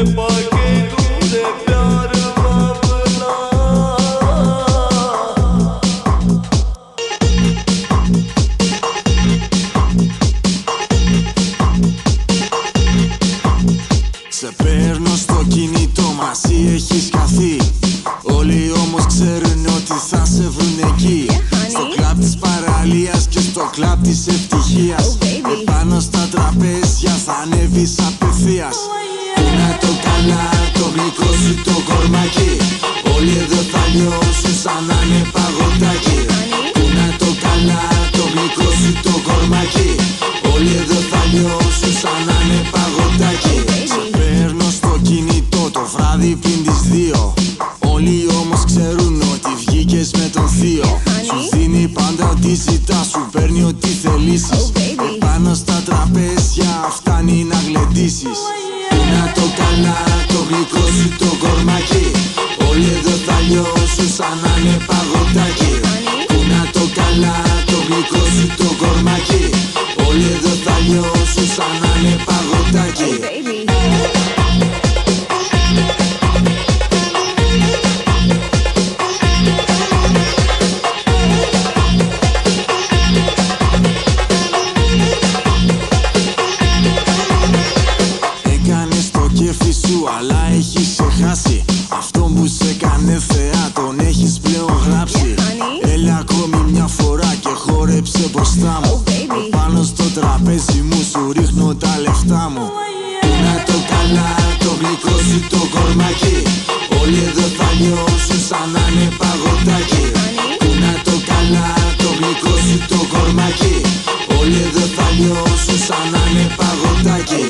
Σε παίρνω στο κινητό, μαζί έχεις χαθεί. Όλοι όμως ξέρουν ότι θα σε βρουν εκεί. Στο κλαμπ της παραλίας και στο κλαμπ της ευτυχίας. Επάνω στα τραπέζια θα ανέβεις απευθείας. Πού να το καλά το γλυκό σου το κορμάκι. Όλοι εδώ θα λιώσουν σαν να είναι παγωτάκι. Πού να το καλά το γλυκό σου το κορμάκι. Όλοι εδώ θα λιώσουν σαν να είναι παγωτάκι. Σε παίρνω στο κινητό το βράδυ πριν τις 2. Όλοι όμως ξέρουν ότι βγήκες με τον θείο. Σου δίνει πάντα ό,τι ζητάς, σου παίρνει ό,τι θελήσεις. Επάνω στα τραπέζια φτάνει να γλεντήσεις. Πού να το καλά το γλυκό σου το κορμάκι. Όλοι εδώ θα λιώσουν σαν να είναι παγωτάκι. Πού να το καλά το γλυκό σου το κορμάκι. Όλοι εδώ θα λιώσουν σαν να είναι παγωτάκι. Έκανες το κέφι σου αλλά έχεις ξεχάσει. Αυτό που σε κάνε θεά τον έχεις πλέον γράψει. Έλα ακόμη μια φορά και χόρεψε μπροστά μου. Πάνω στο τραπέζι μου σου ρίχνω τα λεφτά μου. Πού να το καλά το γλυκό σου το κορμάκι. Όλοι εδώ θα λιώσουν σαν να είναι παγωτάκι. Πού να το καλά το γλυκό σου το κορμάκι. Όλοι εδώ θα λιώσουν σαν να είναι παγωτάκι.